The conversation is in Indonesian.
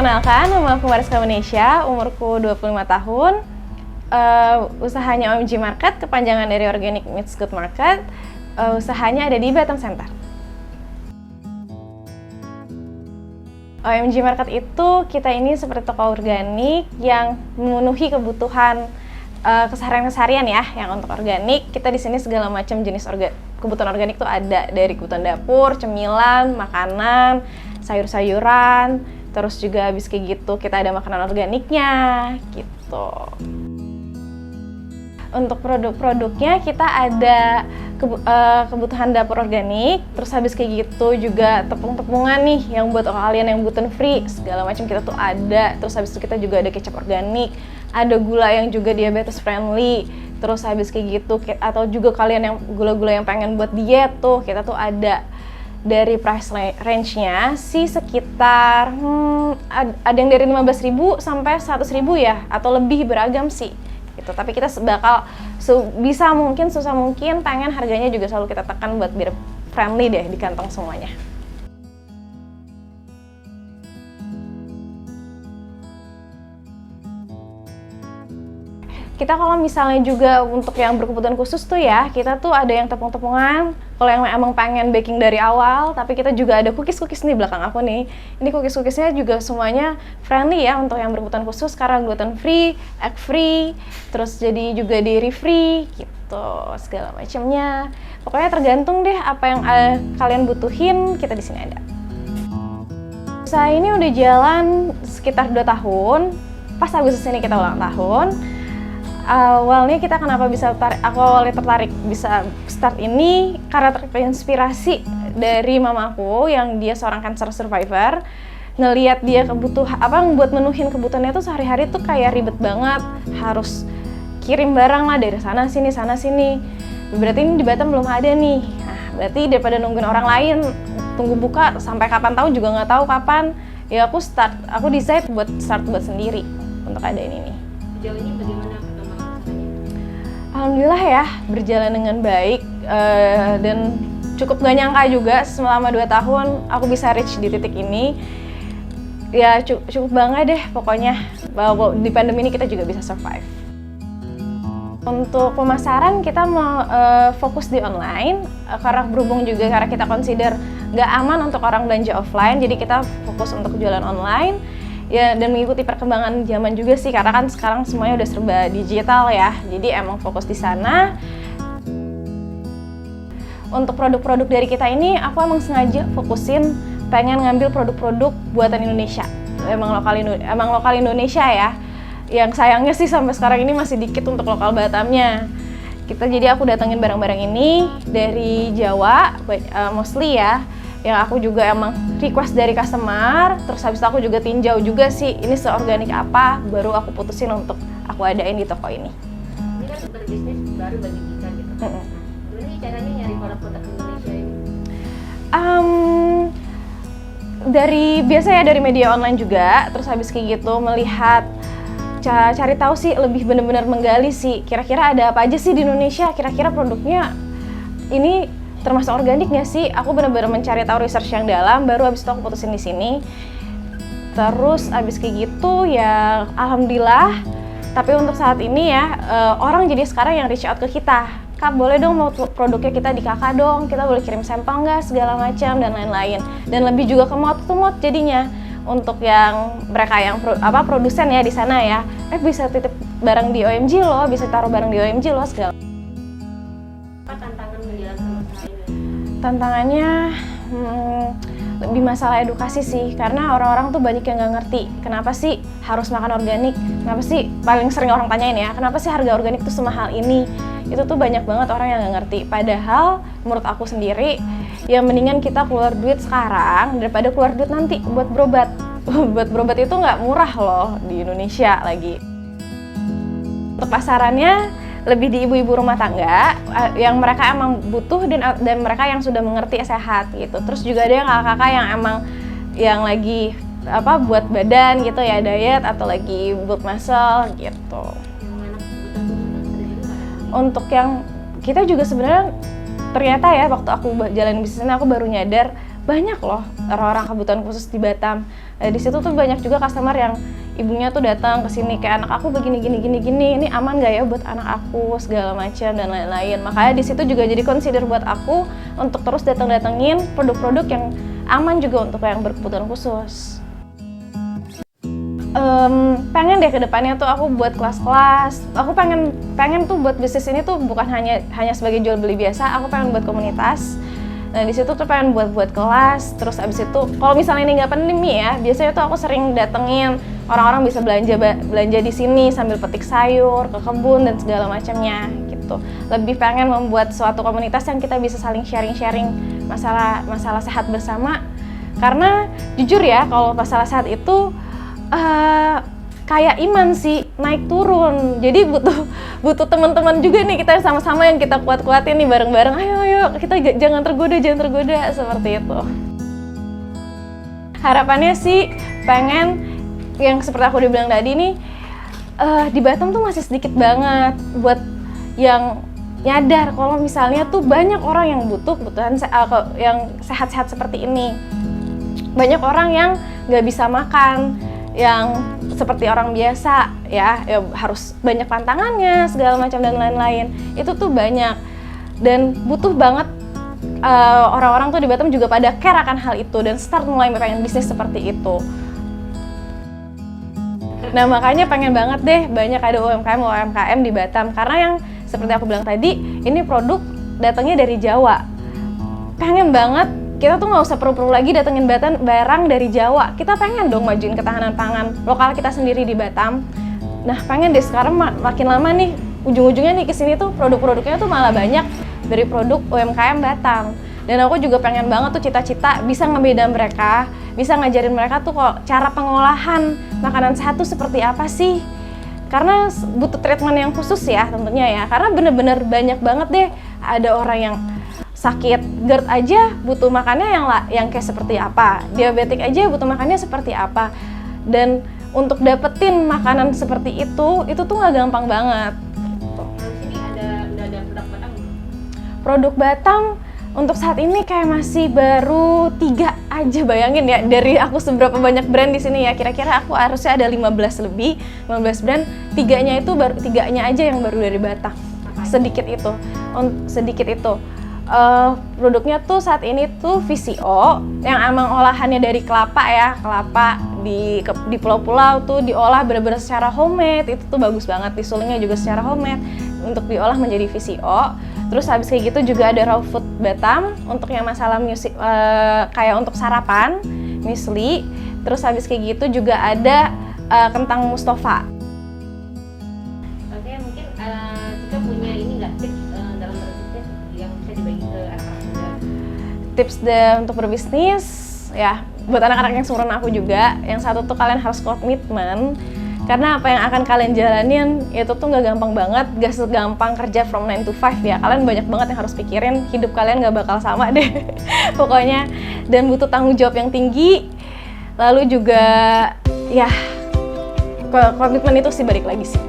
Perkenalkan, nama aku Mariska Manesha, umurku 25 tahun. Usahanya OMG Market, kepanjangan dari Organic Meats Good Market. Usahanya ada di Batam Center. OMG Market itu kita ini seperti toko organik yang memenuhi kebutuhan keseharian-keseharian ya. Yang untuk organik, kita di sini segala macam jenis kebutuhan organik tuh ada, dari kebutuhan dapur, cemilan, makanan, sayur-sayuran, terus juga habis kayak gitu kita ada makanan organiknya gitu. Untuk produk-produknya kita ada kebutuhan dapur organik, terus habis kayak gitu juga tepung-tepungan nih yang buat kalian yang gluten free, segala macam kita tuh ada. Terus habis itu kita juga ada kecap organik, ada gula yang juga diabetes friendly. Terus habis kayak gitu atau juga kalian yang gula-gula yang pengen buat diet tuh kita tuh ada. Dari price range-nya sih sekitar ada yang dari 15.000 sampai 100.000 ya, atau lebih, beragam sih gitu. Tapi kita bakal bisa mungkin susah mungkin pengen harganya juga selalu kita tekan buat biar friendly deh di kantong semuanya. Kita kalau misalnya juga untuk yang berkebutuhan khusus tuh ya, kita tuh ada yang tepung-tepungan. Kalau yang emang pengen baking dari awal, tapi kita juga ada cookies nih belakang aku nih. Ini cookies-cookiesnya juga semuanya friendly ya untuk yang berkebutuhan khusus karena gluten free, egg free, terus jadi juga dairy free gitu, segala macamnya. Pokoknya tergantung deh apa yang kalian butuhin, kita di sini ada. Usaha ini udah jalan sekitar 2 tahun. Pas Agustus ini kita ulang tahun. Awalnya kita kenapa bisa aku awalnya tertarik bisa start ini karena terinspirasi dari mamaku yang dia seorang cancer survivor. Ngelihat dia buat menuhin kebutuhannya tuh sehari-hari tuh kayak ribet banget, harus kirim barang lah dari sana sini. Berarti ini di Batam belum ada nih. Nah, berarti daripada nungguin orang lain tunggu buka sampai kapan tahu juga nggak tahu kapan. Ya aku decide buat start buat sendiri untuk adain ini. Sejauh ini bagaimana? Alhamdulillah ya, berjalan dengan baik dan cukup gak nyangka juga selama 2 tahun aku bisa reach di titik ini. Ya cukup bangga deh pokoknya bahwa di pandemi ini kita juga bisa survive. Untuk pemasaran kita mau fokus di online karena berhubung juga karena kita consider gak aman untuk orang belanja offline, jadi kita fokus untuk jualan online. Ya, dan mengikuti perkembangan zaman juga sih, karena kan sekarang semuanya udah serba digital ya, jadi emang fokus di sana. Untuk produk-produk dari kita ini, aku emang sengaja fokusin pengen ngambil produk-produk buatan Indonesia, emang lokal Indonesia ya. Yang sayangnya sih sampai sekarang ini masih dikit untuk lokal Batamnya. Jadi aku datengin barang-barang ini dari Jawa, mostly ya. Yang aku juga emang request dari customer, terus habis itu aku juga tinjau juga sih ini seorganik apa, baru aku putusin untuk aku adain di toko ini. Ini kan berbisnis baru bagi kita gitu. Gimana caranya nyari produk-produk Indonesia ini? Dari media online juga, terus habis kayak gitu melihat, cari tahu sih, lebih benar-benar menggali sih, kira-kira ada apa aja sih di Indonesia, kira-kira produknya ini termasuk organik nggak sih? Aku benar-benar mencari tahu research yang dalam, baru abis itu aku putusin di sini. Terus abis kayak gitu ya alhamdulillah. Tapi untuk saat ini ya orang jadi sekarang yang reach out ke kita. Kak, boleh dong mau produknya kita di kakak dong, kita boleh kirim sampel nggak, segala macam dan lain-lain. Dan lebih juga ke mod jadinya. Untuk yang mereka yang produsen ya di sana ya, bisa titip barang di OMG loh, bisa taruh barang di OMG loh, segala. Tantangannya lebih masalah edukasi sih, karena orang-orang tuh banyak yang nggak ngerti kenapa sih harus makan organik, kenapa sih, paling sering orang tanyain ya, kenapa sih harga organik tuh semahal ini. Itu tuh banyak banget orang yang nggak ngerti, padahal menurut aku sendiri ya mendingan kita keluar duit sekarang daripada keluar duit nanti buat berobat. Buat berobat itu nggak murah loh di Indonesia lagi. Untuk pasarannya lebih di ibu-ibu rumah tangga yang mereka emang butuh dan mereka yang sudah mengerti sehat gitu. Terus juga ada yang kakak-kakak yang emang yang lagi buat badan gitu ya, diet atau lagi build muscle gitu. Untuk yang kita juga sebenarnya ternyata ya waktu aku jalan bisnisnya aku baru nyadar banyak loh orang-orang kebutuhan khusus di Batam. Di situ tuh banyak juga customer yang ibunya tuh datang ke sini kayak anak aku begini gini, ini aman gak ya buat anak aku segala macam dan lain-lain. Makanya di situ juga jadi consider buat aku untuk terus datengin produk-produk yang aman juga untuk yang berkebutuhan khusus. Pengen deh kedepannya tuh aku buat kelas-kelas. Aku pengen tuh buat bisnis ini tuh bukan hanya sebagai jual beli biasa. Aku pengen buat komunitas. Nah di situ tuh pengen buat kelas. Terus abis itu kalau misalnya ini nggak pandemi ya, biasanya tuh aku sering datengin orang-orang bisa belanja di sini sambil petik sayur ke kebun dan segala macamnya gitu. Lebih pengen membuat suatu komunitas yang kita bisa saling sharing masalah sehat bersama. Karena jujur ya kalau masalah sehat itu kayak iman sih, naik turun. Jadi butuh teman-teman juga nih, kita sama-sama yang kita kuat-kuatin nih bareng-bareng. Ayo kita jangan tergoda seperti itu. Harapannya sih pengen yang seperti aku udah bilang tadi nih, di Batam tuh masih sedikit banget buat yang nyadar kalau misalnya tuh banyak orang yang kebutuhan yang sehat-sehat seperti ini. Banyak orang yang nggak bisa makan, yang seperti orang biasa ya harus banyak pantangannya segala macam dan lain-lain. Itu tuh banyak dan butuh banget orang-orang tuh di Batam juga pada care akan hal itu dan start mulai pengen bisnis seperti itu. Nah makanya pengen banget deh banyak ada UMKM di Batam, karena yang seperti aku bilang tadi, ini produk datangnya dari Jawa. Pengen banget kita tuh nggak usah perlu lagi datengin barang dari Jawa. Kita pengen dong majuin ketahanan pangan lokal kita sendiri di Batam. Nah pengen deh sekarang makin lama nih ujung-ujungnya nih kesini tuh produk-produknya tuh malah banyak dari produk UMKM Batam. Dan aku juga pengen banget tuh cita-cita bisa ngebedain mereka, bisa ngajarin mereka tuh kok cara pengolahan makanan sehat tuh seperti apa sih. Karena butuh treatment yang khusus ya tentunya ya. Karena bener-bener banyak banget deh ada orang yang sakit GERD aja butuh makannya yang kayak seperti apa, diabetik aja butuh makannya seperti apa, dan untuk dapetin makanan seperti itu tuh nggak gampang banget. Di sini udah ada produk Batam belum? Produk Batam untuk saat ini kayak masih baru 3 aja, bayangin ya dari aku seberapa banyak brand di sini ya, kira-kira aku harusnya ada 15 brand, 3-nya aja yang baru dari Batam. Sedikit itu. Produknya tuh saat ini tuh VCO yang emang olahannya dari kelapa ya, kelapa di pulau-pulau tuh diolah bener-bener secara homemade, itu tuh bagus banget, disulingnya juga secara homemade untuk diolah menjadi VCO. Terus habis kayak gitu juga ada raw food Batam untuk yang masalah kayak untuk sarapan, muesli. Terus habis kayak gitu juga ada kentang Mustafa. Oke, mungkin kita punya ini nggak tips dalam berbisnis yang bisa dibagi ke anak-anak muda? Tips untuk berbisnis ya buat anak-anak yang seumuran aku juga, yang satu tuh kalian harus komitmen, karena apa yang akan kalian jalanin itu tuh nggak gampang banget, gak segampang kerja from 9 to 5 ya. Kalian banyak banget yang harus pikirin, hidup kalian nggak bakal sama deh pokoknya, dan butuh tanggung jawab yang tinggi. Lalu juga ya komitmen itu sih balik lagi sih.